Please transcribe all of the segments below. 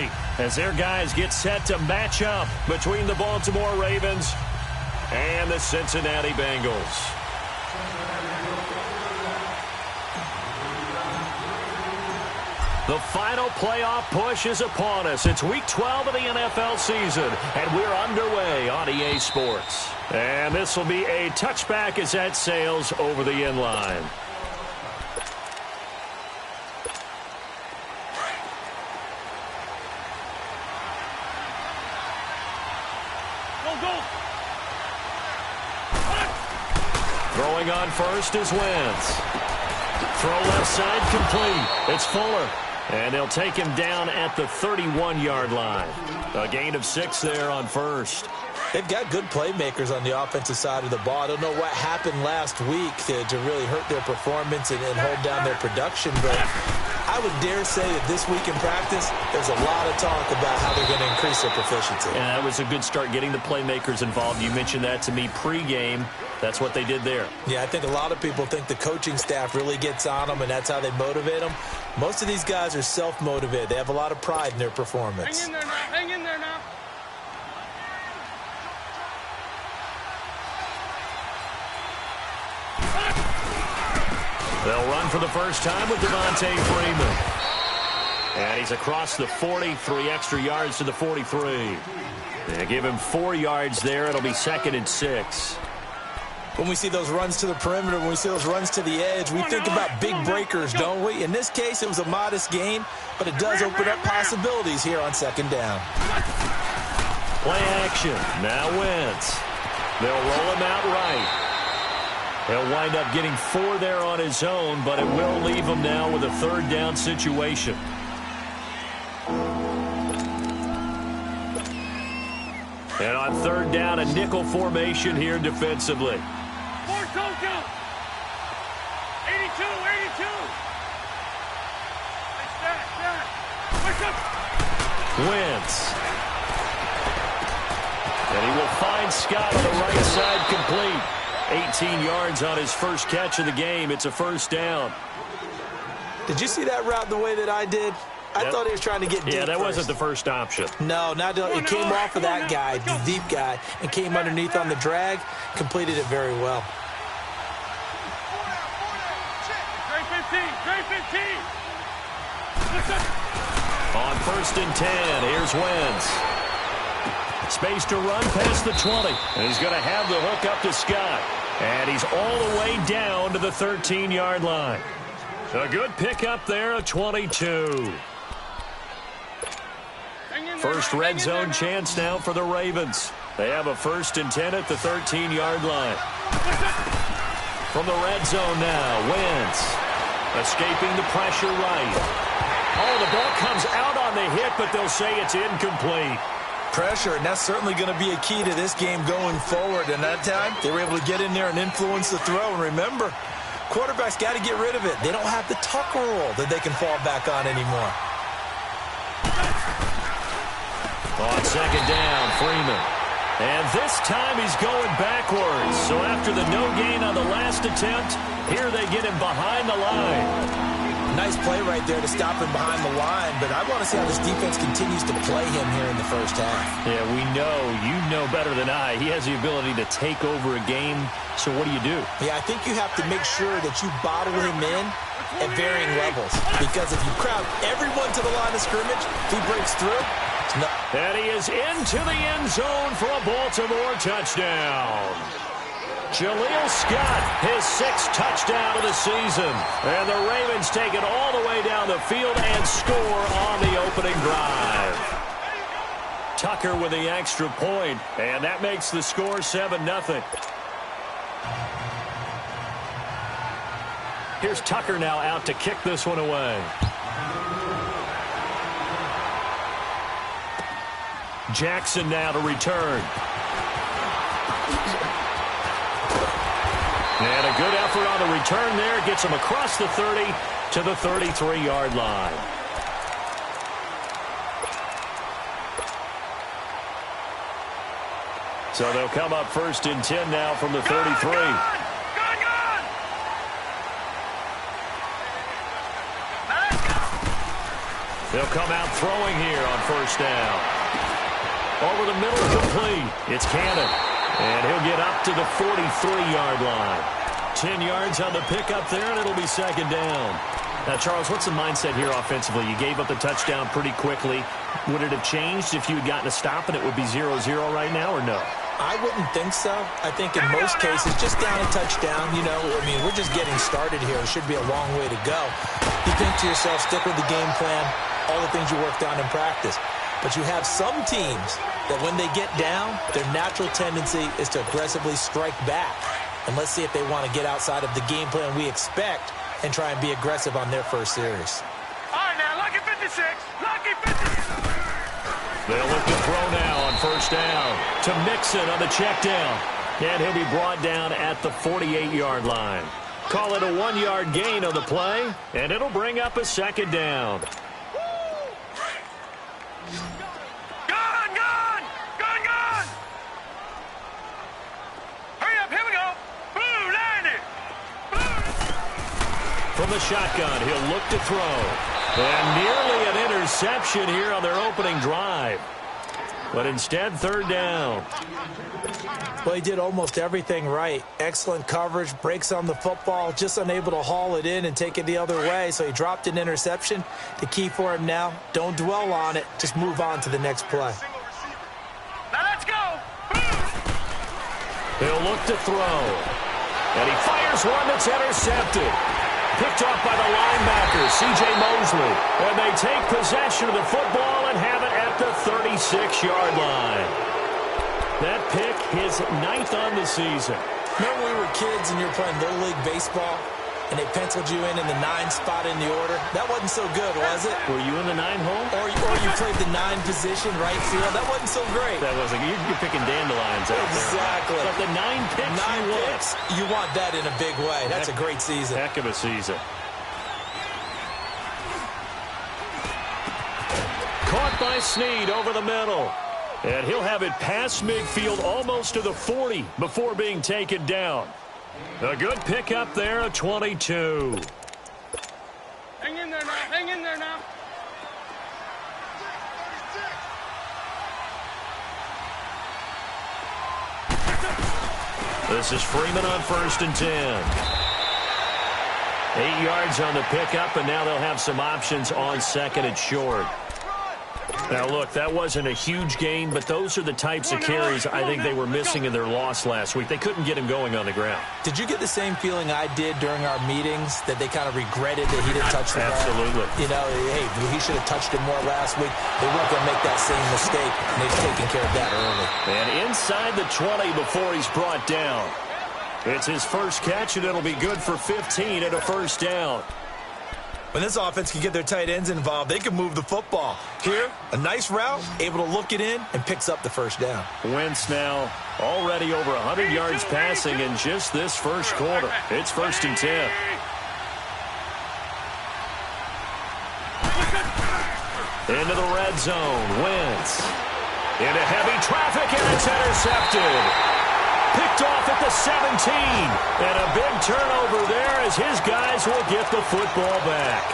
20 as their guys get set to match up between the Baltimore Ravens and the Cincinnati Bengals. The final playoff push is upon us. It's Week 12 of the NFL season, and we're underway on EA Sports. And this will be a touchback as that sails over the end line. Throwing on first is Wentz. Throw left side complete. It's Fuller. And they'll take him down at the 31-yard line. A gain of 6 there on first. They've got good playmakers on the offensive side of the ball. I don't know what happened last week to really hurt their performance and hold down their production, but I would dare say that this week in practice, there's a lot of talk about how they're going to increase their proficiency. And that was a good start getting the playmakers involved. You mentioned that to me pregame. That's what they did there. Yeah, I think a lot of people think the coaching staff really gets on them, and that's how they motivate them. Most of these guys are self-motivated. They have a lot of pride in their performance. Hang in there now. Hang in there now. They'll run for the first time with Devontae Freeman. And he's across the 40, 3 extra yards to the 43. They give him 4 yards there. It'll be 2nd and 6. When we see those runs to the perimeter, when we see those runs to the edge, we think about big breakers, don't we? In this case, it was a modest gain, but it does open up possibilities here on 2nd down. Play action. Now Wentz. They'll roll him out right. He'll wind up getting 4 there on his own, but it will leave him now with a 3rd down situation. And on 3rd down, a nickel formation here defensively. 4 Tokyo. 82, 82. Wentz. And he will find Scott on the right side complete. 18 yards on his first catch of the game. It's a 1st down. Did you see that route the way that I did? I thought he was trying to get deep. Yeah, that first. wasn't the first option. No, it came off of that guy, the deep guy, and came underneath on the drag, completed it very well. Trey 15, Trey 15. On 1st and 10, here's Wentz. Space to run past the 20. And he's going to have the hook up to Scott. And he's all the way down to the 13-yard line. A good pickup there of 22. First red zone chance now for the Ravens. They have a 1st and 10 at the 13-yard line. From the red zone now, Wentz. Escaping the pressure right. Oh, the ball comes out on the hit, but they'll say it's incomplete. Pressure, and that's certainly going to be a key to this game going forward. And that time, they were able to get in there and influence the throw. And remember, quarterbacks got to get rid of it. They don't have the tuck roll that they can fall back on anymore. On 2nd down, Freeman. And this time he's going backwards. So after the no gain on the last attempt, here they get him behind the line. Nice play right there to stop him behind the line, but I want to see how this defense continues to play him here in the first half. Yeah, you know better than I. He has the ability to take over a game, so what do you do? Yeah, I think you have to make sure that you bottle him in at varying levels, because if you crowd everyone to the line of scrimmage, if he breaks through, and he is into the end zone for a Baltimore touchdown. Jaleel Scott, his 6th touchdown of the season. And the Ravens take it all the way down the field and score on the opening drive. Tucker with the extra point, and that makes the score 7-0. Here's Tucker now out to kick this one away. Jackson now to return. And a good effort on the return there. Gets him across the 30 to the 33-yard line. So they'll come up 1st and 10 now from the 33. They'll come out throwing here on first down. Over the middle, complete. It's Cannon. And he'll get up to the 43-yard line. 10 yards on the pickup there, and it'll be second down. Now, Charles, what's the mindset here offensively? You gave up the touchdown pretty quickly. Would it have changed if you had gotten a stop and it would be 0-0 right now, or no? I wouldn't think so. I think in most cases, just down a touchdown, you know, I mean, we're just getting started here. It should be a long way to go. You think to yourself, stick with the game plan, all the things you worked on in practice. But you have some teams that when they get down, their natural tendency is to aggressively strike back. And let's see if they want to get outside of the game plan we expect and try and be aggressive on their first series. All right, now, lucky 56. Lucky 56. They'll look to throw now on first down to Mixon on the check down. And he'll be brought down at the 48-yard line. Call it a 1-yard gain on the play, and it'll bring up a second down. Gone, gone. Gone, gone. Hurry up, here we go. Blue, line it. From the shotgun, he'll look to throw. And nearly an interception here on their opening drive. But instead, third down. Well, he did almost everything right. Excellent coverage, breaks on the football, just unable to haul it in and take it the other way. So he dropped an interception. The key for him now, don't dwell on it. Just move on to the next play. Now let's go. He'll look to throw. And he fires one that's intercepted. Picked off by the linebacker, C.J. Mosley. And they take possession of the football and have it at the 36-yard line. That pick, his 9th on the season. Remember when we were kids and you were playing Little League Baseball and they penciled you in the 9 spot in the order? That wasn't so good, was it? Were you in the 9 hole? Or you played the 9 position, right field? That wasn't so great. That wasn't. You're picking dandelions out exactly. there. But the 9 picks, 9 picks, you want that in a big way. That's a great season. Heck of a season. Caught by Snead over the middle. And he'll have it past midfield almost to the 40 before being taken down. A good pickup there, a 22. Hang in there now. Hang in there now. This is Freeman on 1st and 10. 8 yards on the pickup, and now they'll have some options on 2nd and short. Now, look, that wasn't a huge gain, but those are the types of carries I think they were missing in their loss last week. They couldn't get him going on the ground. Did you get the same feeling I did during our meetings, that they kind of regretted that he didn't touch the ball? Absolutely. You know, hey, he should have touched it more last week. They weren't going to make that same mistake, and they've taken care of that early. And inside the 20 before he's brought down. It's his first catch, and it'll be good for 15 at a first down. When this offense can get their tight ends involved, they can move the football. Here, a nice route, able to look it in, and picks up the first down. Wentz now already over 100 yards passing in just this first quarter. It's 1st and 10. Into the red zone. Wentz. Into heavy traffic, and it's intercepted. Picked off at the 17. And a big turnover there as his guys will get the football back.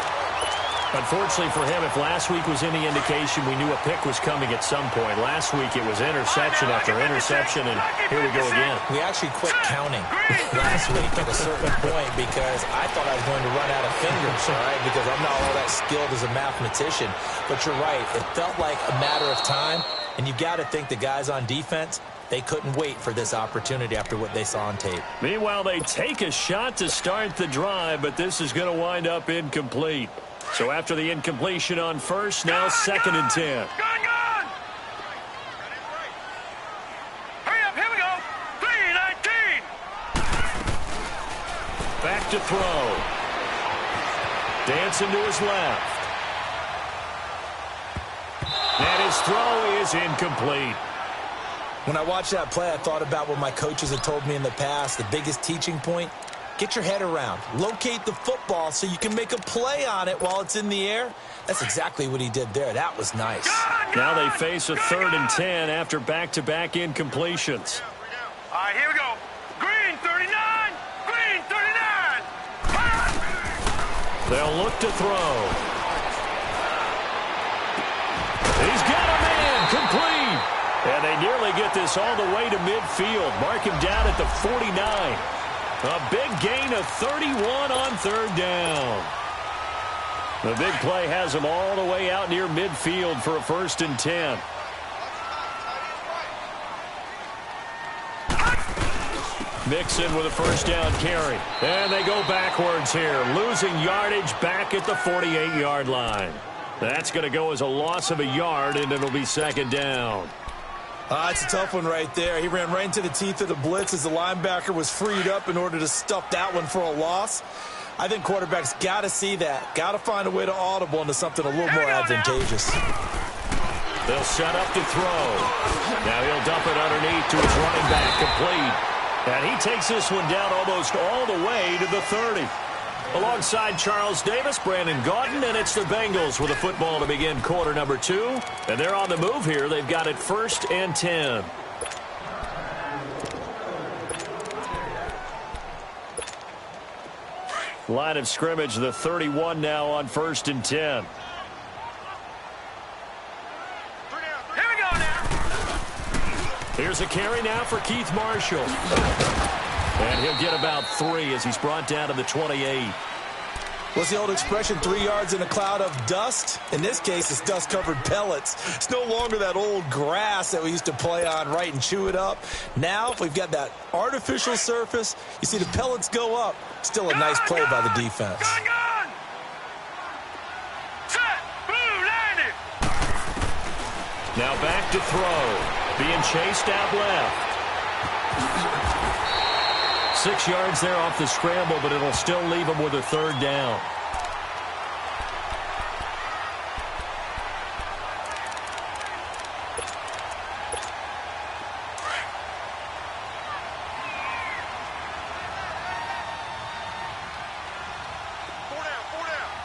Unfortunately for him, if last week was any indication, we knew a pick was coming at some point. Last week it was interception after interception, and here we go again. We actually quit counting last week at a certain point because I thought I was going to run out of fingers, all right, because I'm not all that skilled as a mathematician. But you're right. It felt like a matter of time, and you got to think the guys on defense, they couldn't wait for this opportunity after what they saw on tape. Meanwhile, they take a shot to start the drive, but this is going to wind up incomplete. So after the incompletion on first, now 2nd and 10. Gone, gone. Hurry up, here we go. 3:19. Back to throw. Dancing to his left. And his throw is incomplete. When I watched that play, I thought about what my coaches had told me in the past. The biggest teaching point, get your head around. Locate the football so you can make a play on it while it's in the air. That's exactly what he did there. That was nice. Now they face a 3rd and 10 after back-to-back incompletions. All right, here we go. Green 39. Green 39. They'll look to throw. they nearly get this all the way to midfield. Mark him down at the 49. A big gain of 31 on third down. The big play has them all the way out near midfield for a 1st and 10. Mixon with a 1st down carry. And they go backwards here, losing yardage back at the 48-yard line. That's going to go as a loss of a yard, and it'll be 2nd down. It's a tough one right there. He ran right into the teeth of the blitz as the linebacker was freed up in order to stuff that one for a loss. I think quarterbacks got to see that. Got to find a way to audible into something a little more advantageous. They'll set up to throw. Now he'll dump it underneath to his running back, complete. And he takes this one down almost all the way to the 30. Alongside Charles Davis, Brandon Gaudin, and it's the Bengals with a football to begin quarter number 2. And they're on the move here. They've got it 1st and 10. Line of scrimmage, the 31 now on 1st and 10. Here's a carry now for Keith Marshall. And he'll get about 3 as he's brought down to the 28. What's the old expression, 3 yards in a cloud of dust? In this case, it's dust-covered pellets. It's no longer that old grass that we used to play on, right, and chew it up. Now, we've got that artificial surface. You see the pellets go up. Still a nice play by the defense. Gun! Set! Blue, landed! Now back to throw. Being chased out left. 6 yards there off the scramble, but it'll still leave him with a 3rd down.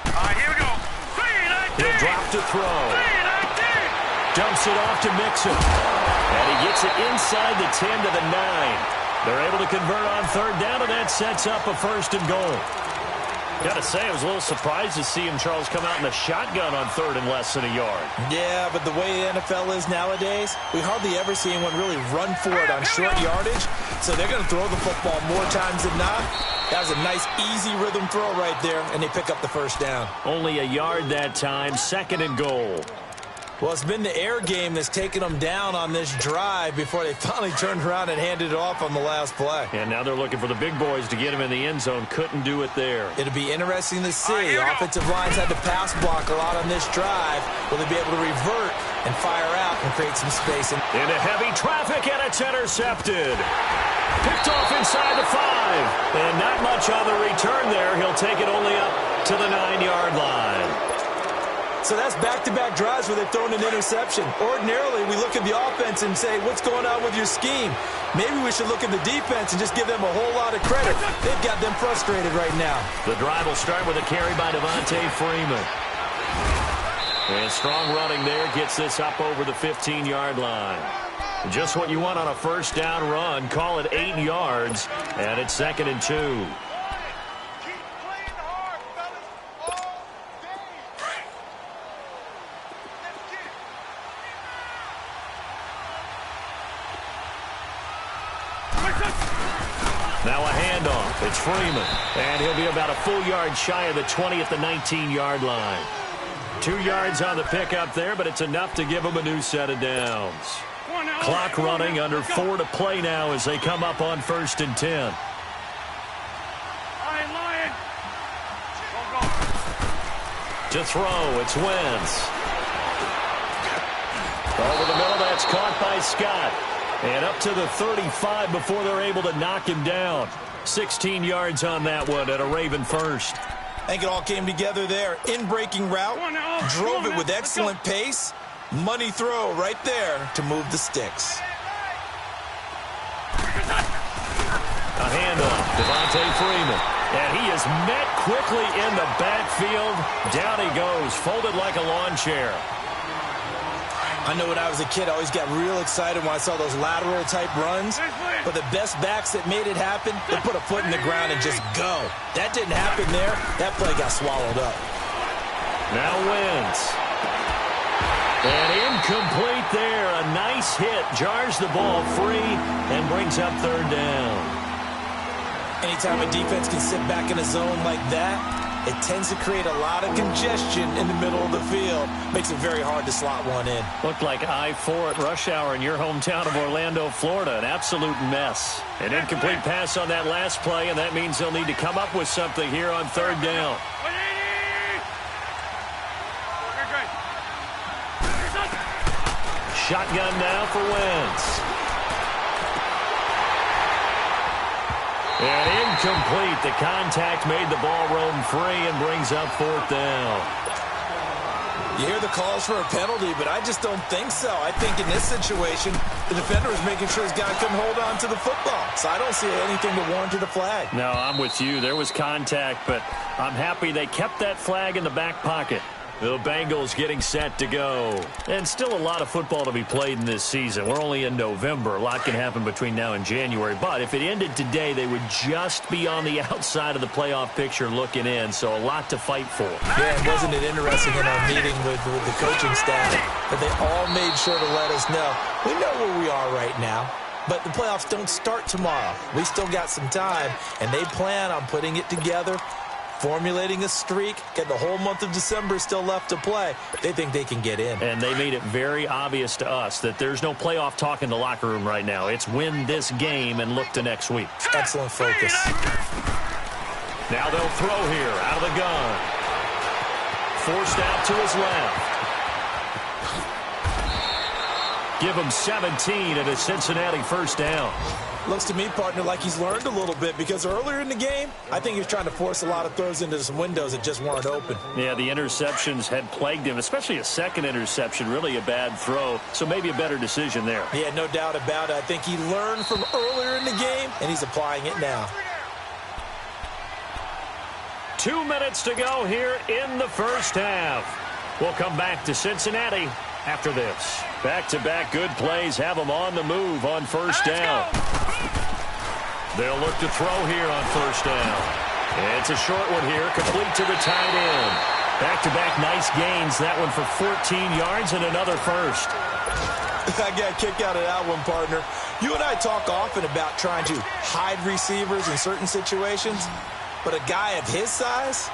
All right, here we go. He'll drop to throw. Dumps it off to Mixon. And he gets it inside the 10 to the 9. They're able to convert on 3rd down, and that sets up a 1st and goal. Got to say, I was a little surprised to see him, Charles, come out in the shotgun on 3rd and less than a yard. Yeah, but the way the NFL is nowadays, we hardly ever see anyone really run for it on short yardage. So they're going to throw the football more times than not. That was a nice, easy rhythm throw right there, and they pick up the 1st down. Only a yard that time, 2nd and goal. Well, it's been the air game that's taken them down on this drive before they finally turned around and handed it off on the last play. And now they're looking for the big boys to get him in the end zone. Couldn't do it there. It'll be interesting to see. Offensive lines had to pass block a lot on this drive. Will they be able to revert and fire out and create some space? Into heavy traffic, and it's intercepted. Picked off inside the 5. And not much on the return there. He'll take it only up to the 9-yard line. So that's back-to-back drives where they've thrown an interception. Ordinarily, we look at the offense and say, what's going on with your scheme? Maybe we should look at the defense and just give them a whole lot of credit. They've got them frustrated right now. The drive will start with a carry by Devontae Freeman. And strong running there gets this up over the 15-yard line. Just what you want on a 1st down run. Call it 8 yards, and it's 2nd and 2. Now a handoff. It's Freeman. And he'll be about a full yard shy of the 20 at the 19-yard line. 2 yards on the pickup there, but it's enough to give him a new set of downs. Clock running, under 4 to play now as they come up on 1st and 10. To throw, it's Wentz. Over the middle, that's caught by Scott. And up to the 35 before they're able to knock him down. 16 yards on that one at a Raven 1st. I think it all came together there. In-breaking route, drove it with excellent pace. Money throw right there to move the sticks. A handoff, Devontae Freeman. And he is met quickly in the backfield. Down he goes, folded like a lawn chair. I know when I was a kid, I always got real excited when I saw those lateral-type runs. But the best backs that made it happen, they put a foot in the ground and just go. That didn't happen there. That play got swallowed up. Now Wentz. And incomplete there. A nice base hit jars the ball free and brings up third down. Anytime a defense can sit back in a zone like that, it tends to create a lot of congestion in the middle of the field. Makes it very hard to slot one in. Looked like I-4 at rush hour in your hometown of Orlando, Florida. An absolute mess. An incomplete pass on that last play, and that means they'll need to come up with something here on third down. Shotgun now for Wentz. And incomplete. The contact made the ball roam free and brings up fourth down. You hear the calls for a penalty, but I just don't think so. I think in this situation, the defender was making sure his guy couldn't hold on to the football. So I don't see anything that warranted a flag. No, I'm with you. There was contact, but I'm happy they kept that flag in the back pocket. The Bengals getting set to go. And still a lot of football to be played in this season. We're only in November. A lot can happen between now and January. But if it ended today, they would just be on the outside of the playoff picture looking in. So a lot to fight for. Yeah, and wasn't it interesting in our meeting with the coaching staff that they all made sure to let us know, we know where we are right now. But the playoffs don't start tomorrow. We still got some time, and they plan on putting it together, formulating a streak, get the whole month of December still left to play. They think they can get in. And they made it very obvious to us that there's no playoff talk in the locker room right now. It's win this game and look to next week. Excellent focus. Now they'll throw here out of the gun. Forced out to his left. Give him 17 at a Cincinnati first down. Looks to me, partner, like he's learned a little bit because earlier in the game, I think he was trying to force a lot of throws into some windows that just weren't open. Yeah, the interceptions had plagued him, especially a second interception, really a bad throw. So maybe a better decision there. Yeah, no doubt about it. I think he learned from earlier in the game, and he's applying it now. 2 minutes to go here in the first half. We'll come back to Cincinnati after this. Back-to-back good plays have them on the move on first down. They'll look to throw here on first down. It's a short one here, complete to the tight end. Back-to-back nice gains, that one for 14 yards and another first. I got a kick out of that one, partner. You and I talk often about trying to hide receivers in certain situations, but a guy of his size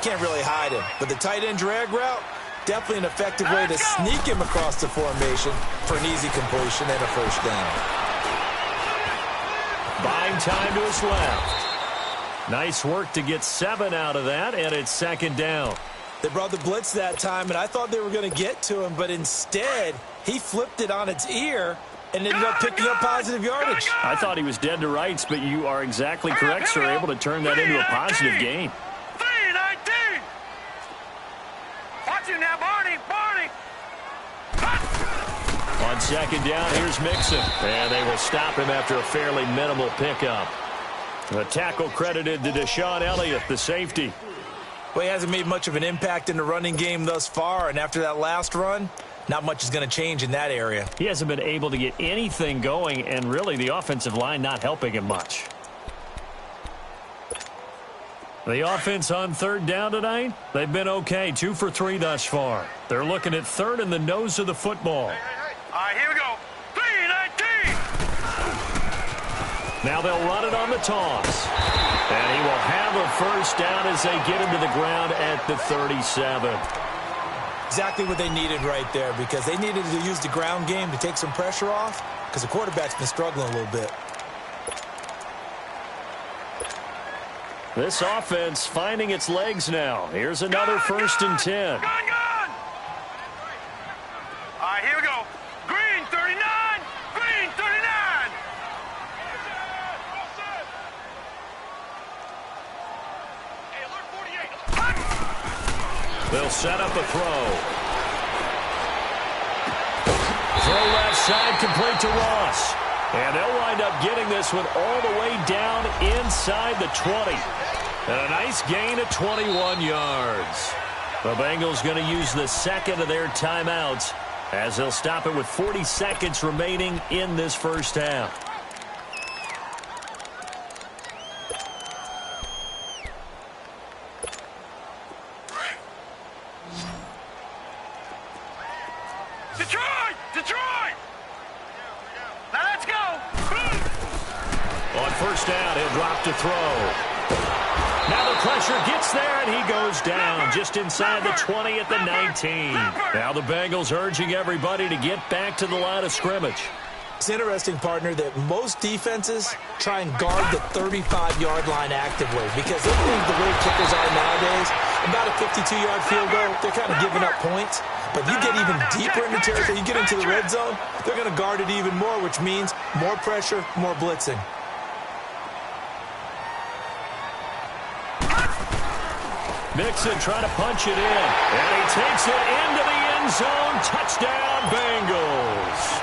can't really hide him. But the tight end drag route, definitely an effective way to sneak him across the formation for an easy completion and a first down. Buying time to his left. Nice work to get 7 out of that, and it's second down. They brought the blitz that time, and I thought they were going to get to him, but instead, he flipped it on its ear and ended up picking up positive yardage. I thought he was dead to rights, but you are exactly correct, sir. Able to turn that into a positive gain. 3-19. Watch him now, Barney. On second down, here's Mixon. And they will stop him after a fairly minimal pickup. The tackle credited to Deshaun Elliott, the safety. Well, he hasn't made much of an impact in the running game thus far, and after that last run, not much is going to change in that area. He hasn't been able to get anything going, and really the offensive line not helping him much. The offense on third down tonight, they've been okay, 2 for 3 thus far. They're looking at third in the nose of the football. All right, here we go. 3-19. Now they'll run it on the toss. And he will have a first down as they get him to the ground at the 37. Exactly what they needed right there, because they needed to use the ground game to take some pressure off, because the quarterback's been struggling a little bit. This offense finding its legs now. Here's another first and 10. Gun. All right, here we go. Green 39. Green 39. Hey, alert 48. They'll set up a throw. Throw left side, complete to Ross. And they'll wind up getting this one all the way down inside the 20. And a nice gain of 21 yards. The Bengals going to use the second of their timeouts as they'll stop it with 40 seconds remaining in this first half. Detroit! first down. He'll drop to throw. Now the pressure gets there, and he goes down just inside the 20 at the 19. Now the Bengals urging everybody to get back to the line of scrimmage. It's interesting, partner, that most defenses try and guard the 35-yard line actively because they think the way kickers are nowadays, about a 52-yard field goal, they're kind of giving up points. But you get even deeper in the territory, you get into the red zone, they're going to guard it even more, which means more pressure, more blitzing. Mixon trying to punch it in, and he takes it into the end zone. Touchdown, Bengals.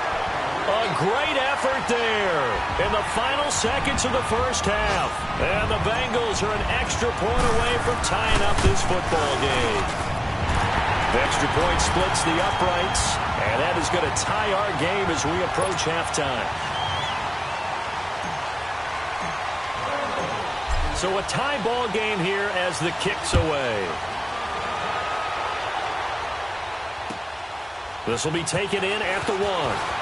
A great effort there in the final seconds of the first half. And the Bengals are an extra point away from tying up this football game. The extra point splits the uprights, and that is going to tie our game as we approach halftime. So a tie ball game here as the kick's away. This will be taken in at the 1.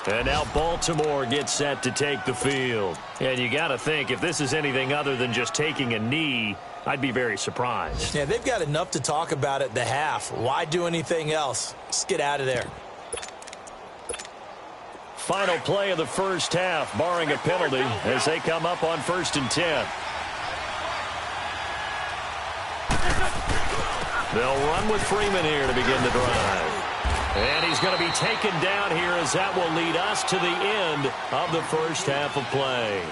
And now Baltimore gets set to take the field. And you got to think, if this is anything other than just taking a knee, I'd be very surprised. Yeah, they've got enough to talk about at the half. Why do anything else? Just get out of there. Final play of the first half, barring a penalty, as they come up on 1st and 10. They'll run with Freeman here to begin the drive. And he's going to be taken down here as that will lead us to the end of the first half of play.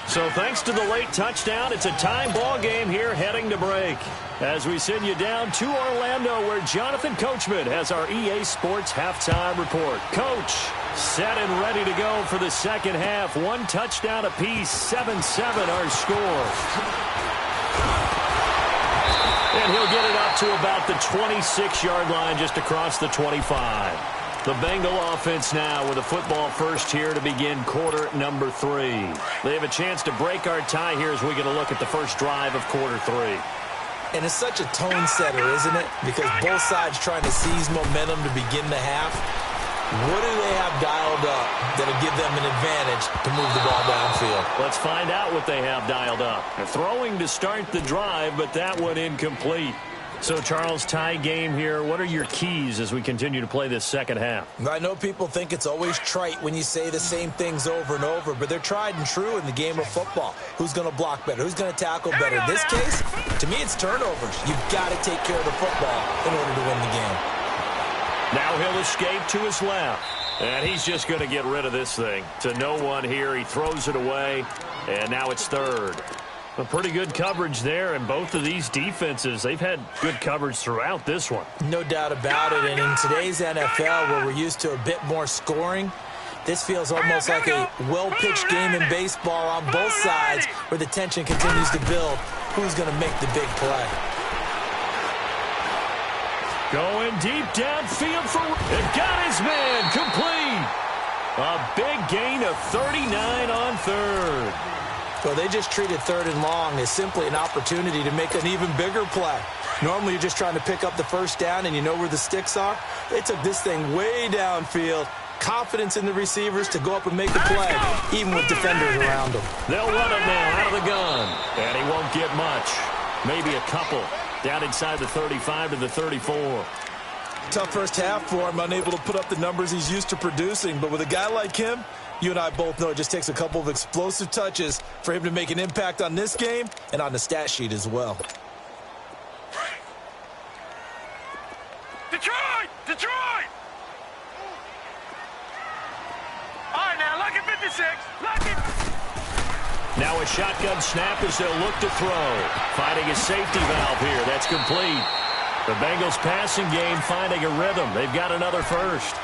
So thanks to the late touchdown, it's a tie ball game here heading to break. As we send you down to Orlando, where Jonathan Coachman has our EA Sports halftime report. Coach, set and ready to go for the second half. One touchdown apiece, 7-7 our score. And he'll get it up to about the 26-yard line, just across the 25. The Bengal offense now with a football first here to begin quarter number 3. They have a chance to break our tie here as we get a look at the first drive of quarter 3. And it's such a tone setter, isn't it? Because both sides trying to seize momentum to begin the half. What do they have dialed up that'll give them an advantage to move the ball downfield? Let's find out what they have dialed up. They're throwing to start the drive, but that one incomplete. So, Charles, tie game here. What are your keys as we continue to play this second half? I know people think it's always trite when you say the same things over and over, but they're tried and true in the game of football. Who's going to block better? Who's going to tackle better? In this case, to me, it's turnovers. You've got to take care of the football in order to win the game. Now he'll escape to his left. And he's just going to get rid of this thing. To no one here. He throws it away. And now it's third. A pretty good coverage there. And both of these defenses, they've had good coverage throughout this one. No doubt about it. And in today's NFL, where we're used to a bit more scoring, this feels almost like a well-pitched game in baseball on both sides where the tension continues to build. Who's going to make the big play? Going deep downfield for... It got his man complete. A big gain of 39 on third. Well, they just treated third and long as simply an opportunity to make an even bigger play. Normally, you're just trying to pick up the first down and you know where the sticks are. They took this thing way downfield. Confidence in the receivers to go up and make the play, even with defenders around them. They'll run it now out of the gun. And he won't get much. Maybe a couple. Down inside the 35 to the 34. Tough first half for him, unable to put up the numbers he's used to producing. But with a guy like him, you and I both know it just takes a couple of explosive touches for him to make an impact on this game and on the stat sheet as well. Detroit! Detroit! All right, now, look at 56. Look at... Now a shotgun snap as they'll look to throw. Finding a safety valve here. That's complete. The Bengals passing game finding a rhythm. They've got another first.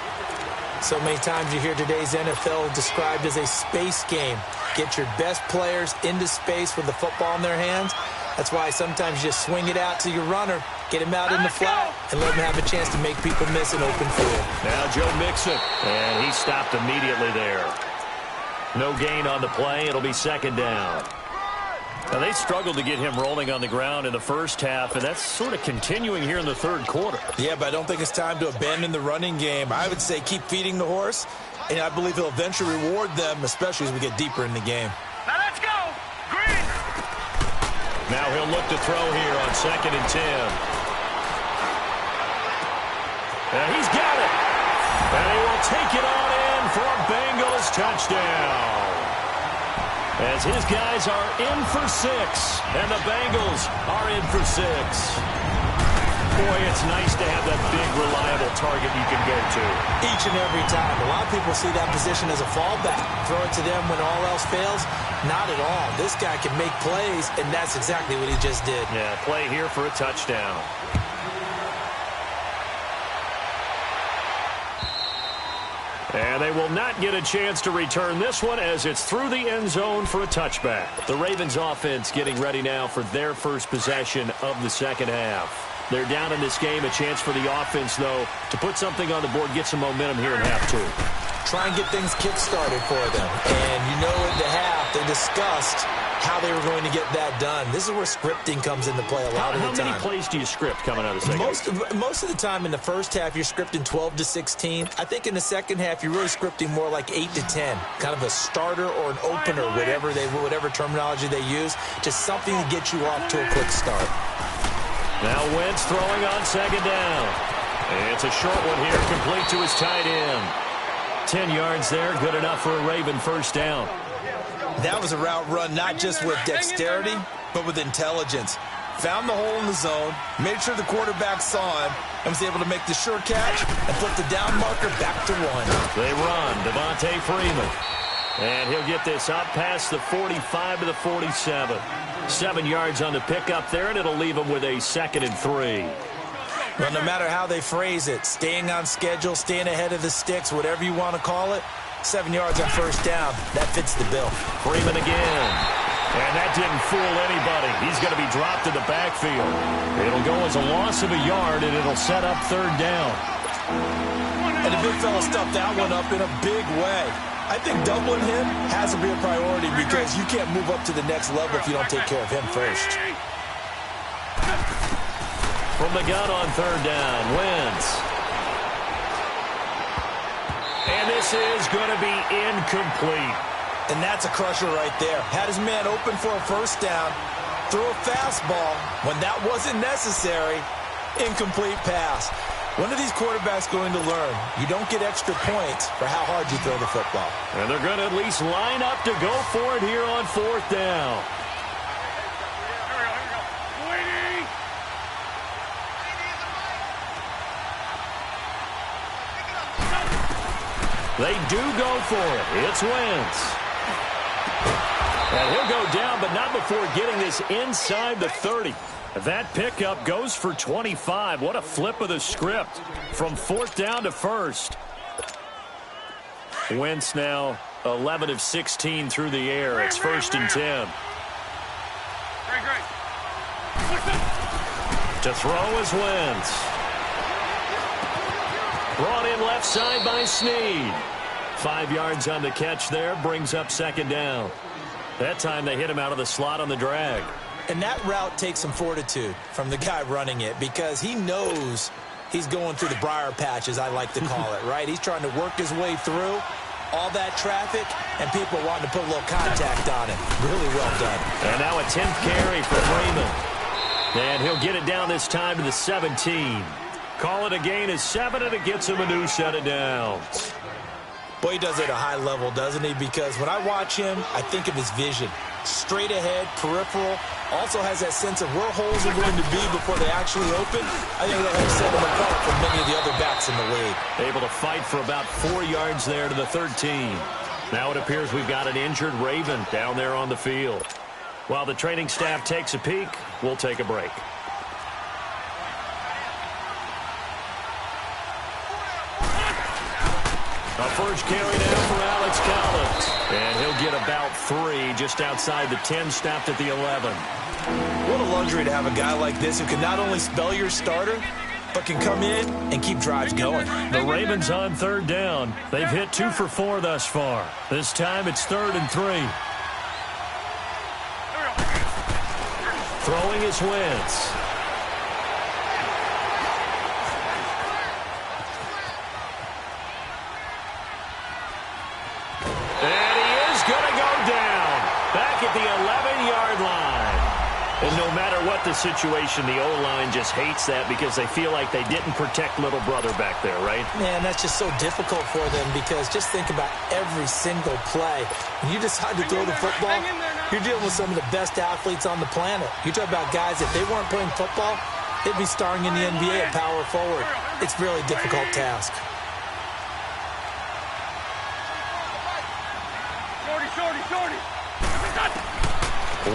So many times you hear today's NFL described as a space game. Get your best players into space with the football in their hands. That's why sometimes you just swing it out to your runner, get him out in the flat, and let him have a chance to make people miss an open field. Now Joe Mixon, and he stopped immediately there. No gain on the play. It'll be second down. Now, they struggled to get him rolling on the ground in the first half, and that's sort of continuing here in the third quarter. Yeah, but I don't think it's time to abandon the running game. I would say keep feeding the horse, and I believe he'll eventually reward them, especially as we get deeper in the game. Now let's go. Green. Now he'll look to throw here on 2nd and 10. And he's got it. And he will take it on in for a Bengals touchdown. As his guys are in for 6, and the Bengals are in for 6. Boy, it's nice to have that big, reliable target you can go to. Each and every time. A lot of people see that position as a fallback. Throw it to them when all else fails. Not at all. This guy can make plays, and that's exactly what he just did. Yeah, play here for a touchdown. And they will not get a chance to return this one as it's through the end zone for a touchback. The Ravens offense getting ready now for their first possession of the second half. They're down in this game. A chance for the offense, though, to put something on the board, get some momentum here in half 2. Try and get things kick-started for them. And you know at the half, they discussed how they were going to get that done. This is where scripting comes into play a lot of the time. How many plays do you script coming out of the second? Most of the time in the first half, you're scripting 12 to 16. I think in the second half, you're really scripting more like 8 to 10. Kind of a starter or an opener, whatever terminology they use. Just something to get you off to a quick start. Now Wentz throwing on 2nd down. It's a short one here, complete to his tight end. 10 yards there, good enough for a Raven first down. That was a route run not just with dexterity, but with intelligence. Found the hole in the zone, made sure the quarterback saw him, and was able to make the sure catch and flip the down marker back to 1. They run, Devontae Freeman. And he'll get this up past the 45 to the 47. 7 yards on the pickup there, and it'll leave him with a 2nd and 3. Well, no matter how they phrase it, staying on schedule, staying ahead of the sticks, whatever you want to call it, 7 yards on first down, that fits the bill. Freeman again. And that didn't fool anybody. He's going to be dropped in the backfield. It'll go as a loss of a yard, and it'll set up 3rd down. And the big fella stuffed that one up in a big way. I think doubling him has to be a priority because you can't move up to the next level if you don't take care of him first. From the gun on 3rd down, Wentz. And this is going to be incomplete. And that's a crusher right there. Had his man open for a first down, threw a fastball. When that wasn't necessary, incomplete pass. When are these quarterbacks going to learn? You don't get extra points for how hard you throw the football. And they're going to at least line up to go for it here on 4th down. They do go for it. It's Wentz. And he'll go down, but not before getting this inside the 30. That pickup goes for 25. What a flip of the script from 4th down to 1st. Wentz now 11 of 16 through the air. It's 1st and 10. To throw is Wentz. Brought in left side by Snead. 5 yards on the catch there, brings up 2nd down. That time they hit him out of the slot on the drag. And that route takes some fortitude from the guy running it because he knows he's going through the briar patch, as I like to call it, right? He's trying to work his way through all that traffic and people wanting to put a little contact on him. Really well done. And now a 10th carry for Freeman. And he'll get it down this time to the 17. Call it a gain of 7, and it gets him a new set of downs. Boy, he does it at a high level, doesn't he? Because when I watch him, I think of his vision. Straight ahead, peripheral. Also has that sense of where holes are going to be before they actually open. I think that helps set him apart from many of the other backs in the league. Able to fight for about 4 yards there to the 13. Now it appears we've got an injured Raven down there on the field. While the training staff takes a peek, we'll take a break. A first carry now for Alex Collins. And he'll get about 3 just outside the 10, stopped at the 11. What a luxury to have a guy like this who can not only spell your starter, but can come in and keep drives going. The Ravens on 3rd down. They've hit 2 for 4 thus far. This time it's 3rd and 3. Throwing is Wentz. And he is going to go down back at the 11-yard line. And no matter what the situation, the O-line just hates that because they feel like they didn't protect little brother back there, right? Man, that's just so difficult for them because just think about every single play. When you decide to throw the football, you're dealing with some of the best athletes on the planet. You talk about guys, if they weren't playing football, they'd be starring in the NBA at power forward. It's a really difficult task. Shorty.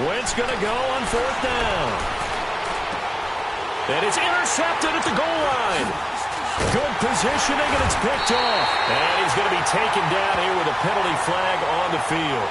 Wentz going to go on 4th down. And it's intercepted at the goal line. Good positioning, and it's picked off. And he's going to be taken down here with a penalty flag on the field.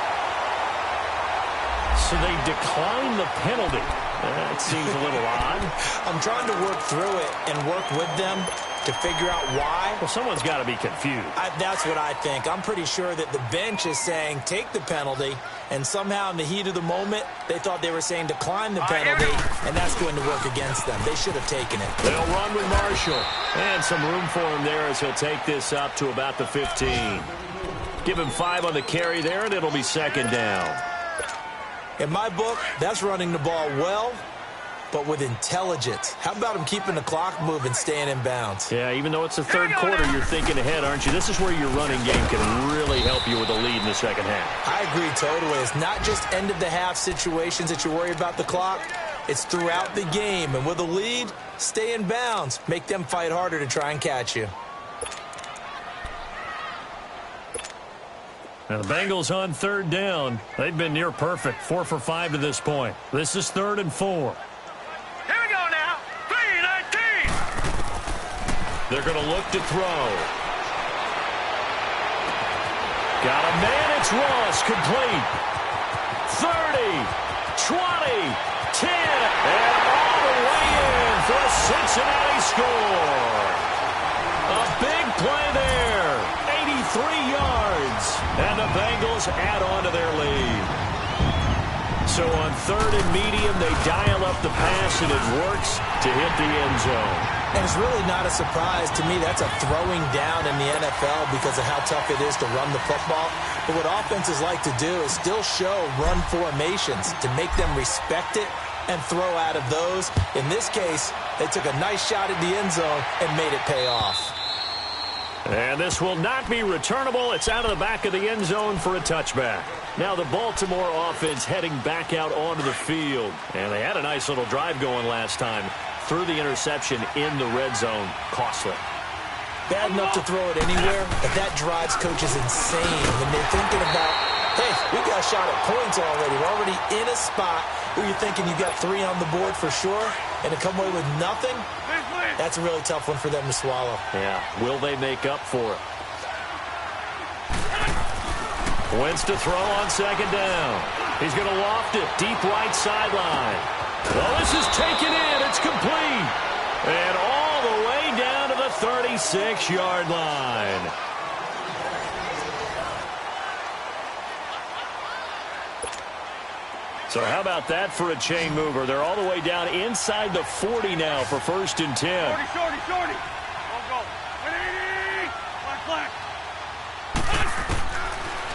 So they decline the penalty. That seems a little odd. I'm trying to work through it and work with them to figure out why. Well, someone's got to be confused. That's what I think. I'm pretty sure that the bench is saying take the penalty, and somehow in the heat of the moment, they thought they were saying decline the penalty, and that's going to work against them. They should have taken it. They'll run with Marshall. And some room for him there as he'll take this up to about the 15. Give him 5 on the carry there, and it'll be 2nd down. In my book, that's running the ball well, but with intelligence. How about him keeping the clock moving, staying in bounds? Yeah, even though it's the 3rd quarter, you're thinking ahead, aren't you? This is where your running game can really help you with a lead in the 2nd half. I agree totally. It's not just end-of-the-half situations that you worry about the clock. It's throughout the game. And with a lead, stay in bounds. Make them fight harder to try and catch you. Now the Bengals on 3rd down. They've been near perfect, 4 for 5 to this point. This is 3rd and 4. Here we go now. 3-19. They're going to look to throw. Got a man, it's Ross, complete. 30, 20, 10, and all the way in for a Cincinnati score. A big play there, 83 yards, and the Bengals add on to their lead. So on 3rd and medium, they dial up the pass, and it works to hit the end zone. And it's really not a surprise to me. That's a throwing down in the NFL because of how tough it is to run the football. But what offenses like to do is still show run formations to make them respect it and throw out of those. In this case, they took a nice shot at the end zone and made it pay off. And this will not be returnable. It's out of the back of the end zone for a touchback. Now the Baltimore offense heading back out onto the field. And they had a nice little drive going last time. Threw the interception in the red zone. Costly. Bad enough to throw it anywhere, but that drives coaches insane when they're thinking about, hey, we got a shot at points already. We're already in a spot where you're thinking you got 3 on the board for sure, and to come away with nothing, that's a really tough one for them to swallow. Yeah, will they make up for it? Wentz to throw on 2nd down. He's going to loft it deep right sideline. Well, this is taken in. It's complete. And all the way down to the 36-yard line. So how about that for a chain mover? They're all the way down inside the 40 now for 1st and 10. Shorty. Go. 180. Black.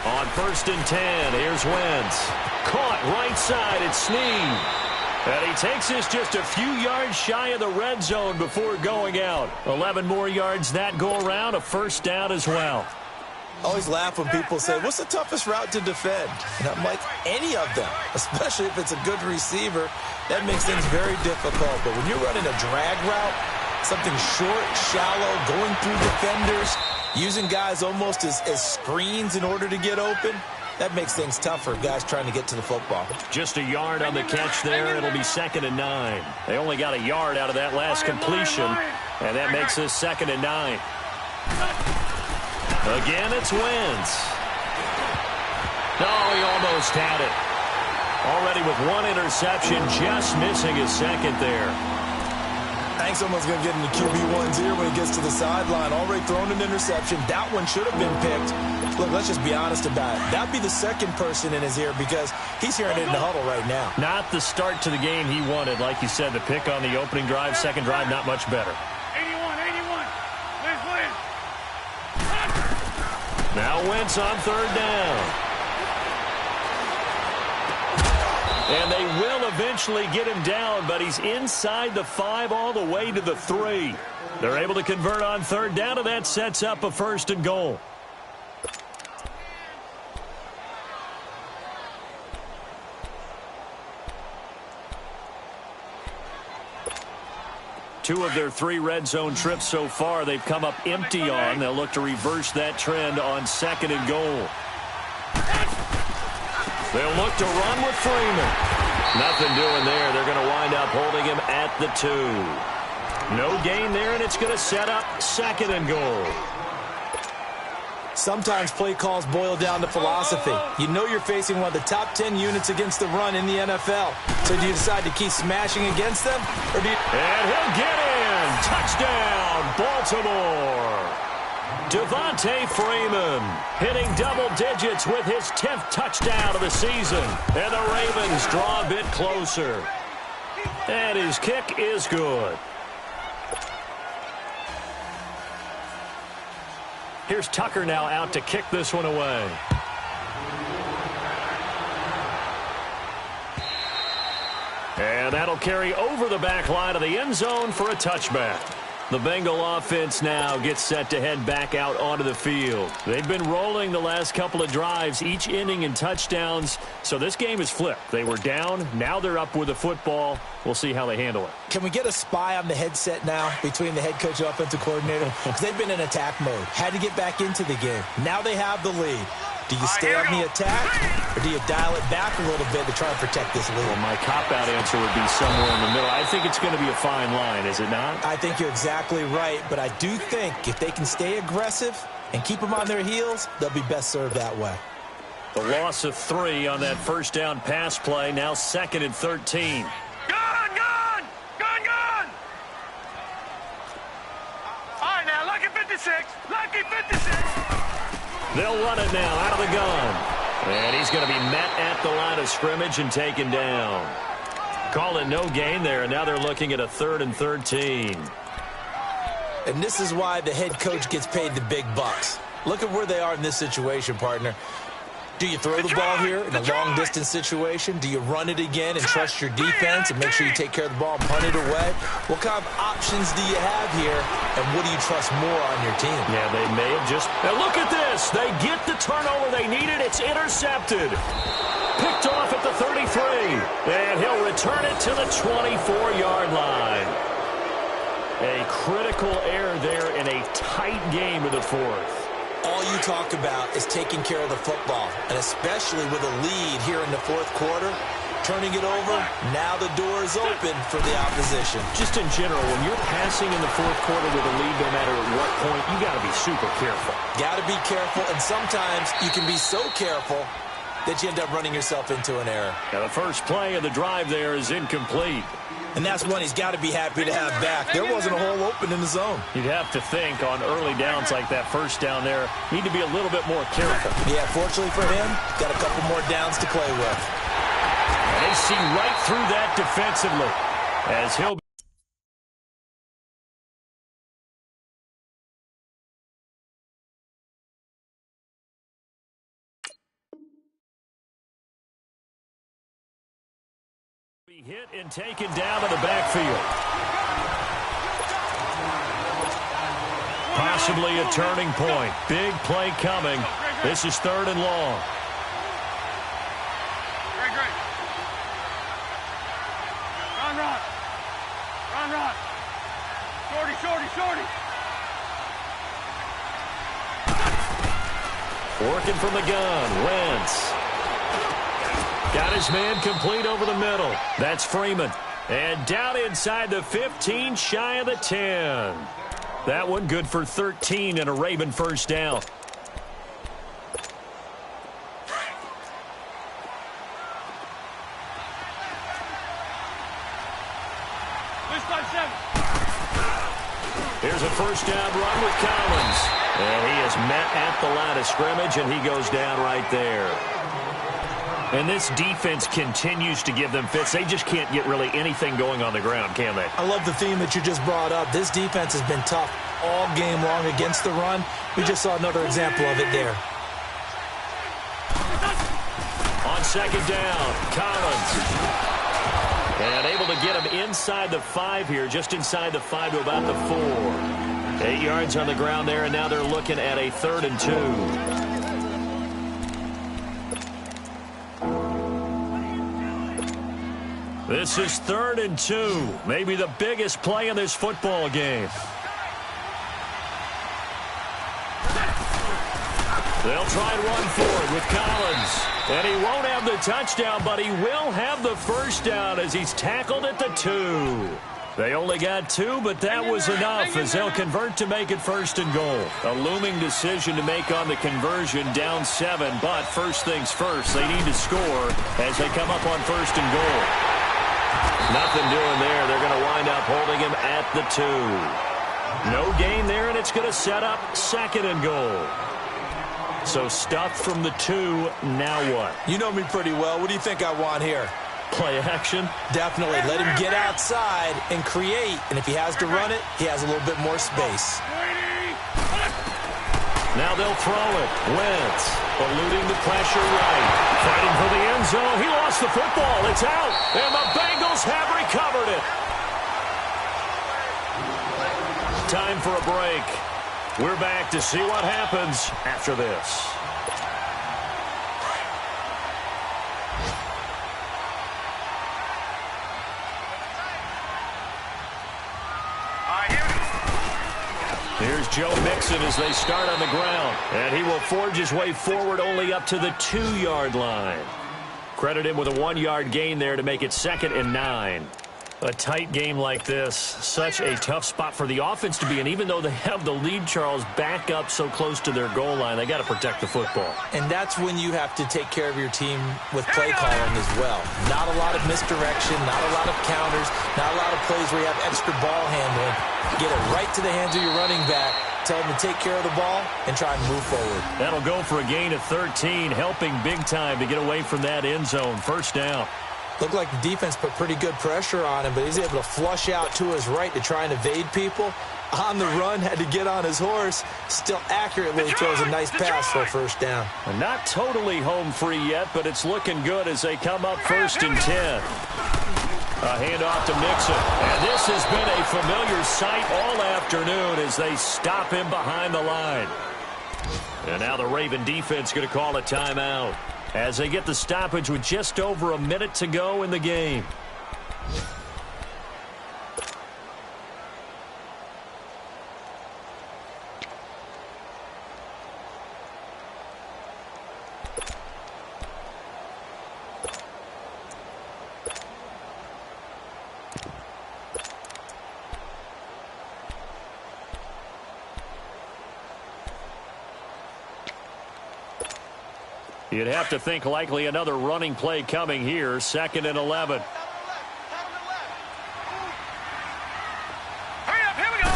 On 1st and 10, here's Wentz. Caught right side, it's Snead. And he takes this just a few yards shy of the red zone before going out. 11 more yards that go around, a 1st down as well. I always laugh when people say, what's the toughest route to defend? And I'm like, any of them, especially if it's a good receiver. That makes things very difficult. But when you're running a drag route, something short, shallow, going through defenders, using guys almost as screens in order to get open, that makes things tougher, guys trying to get to the football. Just a yard on the catch there. It'll be 2nd and 9. They only got a yard out of that last completion, and that makes this 2nd and 9. Again, it's Wentz. Oh, he almost had it. Already with 1 interception, just missing his 2nd there. think someone's going to get in the QB1's ear when he gets to the sideline. Already thrown an interception. That one should have been picked. Look, let's just be honest about it. That'd be the second person in his ear because he's hearing it in the huddle right now. Not the start to the game he wanted. Like you said, the pick on the opening drive, second drive, not much better. 81. Liz. Now Wentz on third down. And they will eventually get him down, but he's inside the 5 all the way to the 3. They're able to convert on third down, and that sets up a 1st and goal. Two of their 3 red zone trips so far, they've come up empty on. They'll look to reverse that trend on 2nd and goal. They'll look to run with Freeman. Nothing doing there. They're going to wind up holding him at the 2. No gain there, and it's going to set up 2nd and goal. Sometimes play calls boil down to philosophy. You know you're facing one of the top 10 units against the run in the NFL. So do you decide to keep smashing against them? Or do you... And he'll get in. Touchdown, Baltimore. Devontae Freeman hitting double digits with his 10th touchdown of the season. And the Ravens draw a bit closer. And his kick is good. Here's Tucker now out to kick this one away. And that'll carry over the back line of the end zone for a touchback. The Bengal offense now gets set to head back out onto the field. They've been rolling the last couple of drives, each inning in touchdowns. So this game is flipped. They were down. Now they're up with the football. We'll see how they handle it. Can we get a spy on the headset now between the head coach and offensive coordinator? Because they've been in attack mode. Had to get back into the game. Now they have the lead. Do you stay on the attack, or do you dial it back a little bit to try and protect this lead? Well, my cop-out answer would be somewhere in the middle. I think it's going to be a fine line, is it not? I think you're exactly right, but I do think if they can stay aggressive and keep them on their heels, they'll be best served that way. The loss of 3 on that first down pass play, now 2nd and 13. Gone! All right, now, lucky 56. They'll run it now out of the gun. And he's going to be met at the line of scrimmage and taken down. Calling no gain there, and now they're looking at a 3rd and 13. And this is why the head coach gets paid the big bucks. Look at where they are in this situation, partner. Do you throw the ball here in a long-distance situation? Do you run it again and trust your defense and make sure you take care of the ball and punt it away? What kind of options do you have here, and what do you trust more on your team? Yeah, they may have just... Now look at this. They get the turnover they needed. It's intercepted. Picked off at the 33. And he'll return it to the 24-yard line. A critical error there in a tight game of the 4th. All you talk about is taking care of the football, and especially with a lead here in the 4th quarter, turning it over, now the door is open for the opposition. Just in general, when you're passing in the 4th quarter with a lead, no matter at what point, you got to be super careful. Got to be careful, and sometimes you can be so careful that you end up running yourself into an error. Now the first play of the drive there is incomplete. And that's one he's got to be happy to have back. There wasn't a hole open in the zone. You'd have to think on early downs like that first down there, need to be a little bit more careful. Yeah, fortunately for him, got a couple more downs to play with. And they see right through that defensively as he'll be hit and taken down to the backfield. Possibly a turning point. Big play coming. This is 3rd and long. Great. Run. Shorty. Working from the gun. Wentz. Got his man complete over the middle. That's Freeman. And down inside the 15, shy of the 10. That one good for 13 and a Raven first down. This 7. Here's a first down run with Collins. And he is met at the line of scrimmage, and he goes down right there. And this defense continues to give them fits. They just can't get really anything going on the ground, can they? I love the theme that you just brought up. This defense has been tough all game long against the run. We just saw another example of it there. On second down, Collins. And able to get him inside the 5 here, just inside the 5 to about the 4. 8 yards on the ground there, and now they're looking at a 3rd and 2. This is 3rd and 2, maybe the biggest play in this football game. They'll try and run forward with Collins. And he won't have the touchdown, but he will have the first down as he's tackled at the 2. They only got 2, but that was enough as they'll convert to make it 1st and goal. A looming decision to make on the conversion, down 7, but first things first, they need to score as they come up on 1st and goal. Nothing doing there. They're going to wind up holding him at the 2. No gain there, and it's going to set up 2nd and goal. So stuffed from the 2, now what? You know me pretty well. What do you think I want here? Play action? Definitely. Let him get outside and create. And if he has to run it, he has a little bit more space. Now they'll throw it. Wentz eluding the pressure right. Fighting for the end zone. He lost the football. It's out. And the Bengals have recovered it. Time for a break. We're back to see what happens after this. Here's Joe Mixon as they start on the ground. And he will forge his way forward only up to the 2-yard line. Credit him with a 1-yard gain there to make it 2nd and 9. A tight game like this, such a tough spot for the offense to be in. Even though they have the lead, Charles, back up so close to their goal line, they got to protect the football. And that's when you have to take care of your team with play calling as well. Not a lot of misdirection, not a lot of counters, not a lot of plays where you have extra ball handling. Get it right to the hands of your running back. Tell him to take care of the ball and try and move forward. That'll go for a gain of 13, helping big time to get away from that end zone. First down. Looked like the defense put pretty good pressure on him, but he's able to flush out to his right to try and evade people. On the run, had to get on his horse. Still accurately throws a nice pass for a first down. And not totally home free yet, but it's looking good as they come up 1st and 10. A handoff to Mixon. And this has been a familiar sight all afternoon as they stop him behind the line. And now the Raven defense going to call a timeout as they get the stoppage with just over a minute to go in the game. You'd have to think likely another running play coming here. 2nd and 11. Hurry up, here we go.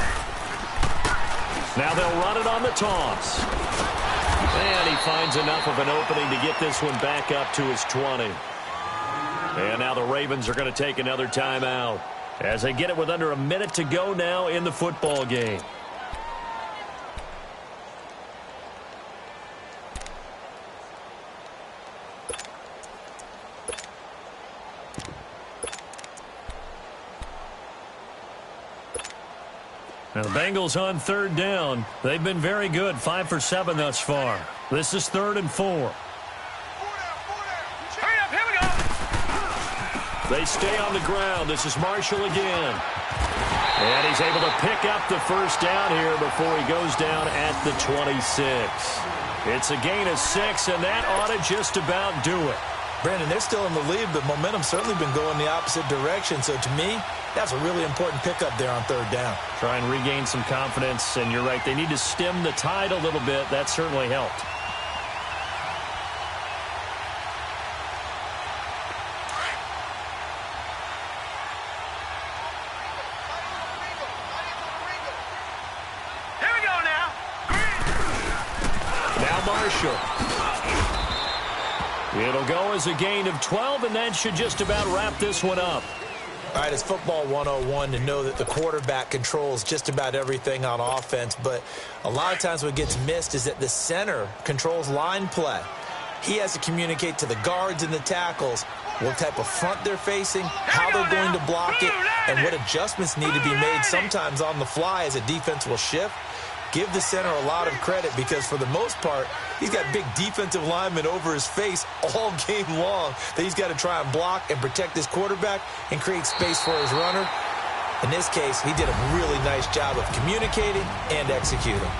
Now they'll run it on the toss. And he finds enough of an opening to get this one back up to his 20. And now the Ravens are going to take another timeout as they get it with under a minute to go now in the football game. Now the Bengals on 3rd down. They've been very good, 5 for 7 thus far. This is 3rd and 4. Hurry up, here we go. They stay on the ground. This is Marshall again. And he's able to pick up the first down here before he goes down at the 26. It's a gain of 6, and that ought to just about do it. Brandon, they're still in the lead, but momentum's certainly been going the opposite direction. So to me, that's a really important pickup there on 3rd down. Try and regain some confidence, and you're right. They need to stem the tide a little bit. That certainly helped. Marshall. It'll go as a gain of 12, and that should just about wrap this one up. All right, it's football 101 to know that the quarterback controls just about everything on offense, but a lot of times what gets missed is that the center controls line play. He has to communicate to the guards and the tackles what type of front they're facing, how they're going to block it, and what adjustments need to be made sometimes on the fly as a defense will shift. Give the center a lot of credit because for the most part, he's got big defensive linemen over his face all game long that he's got to try and block and protect his quarterback and create space for his runner. In this case, he did a really nice job of communicating and executing.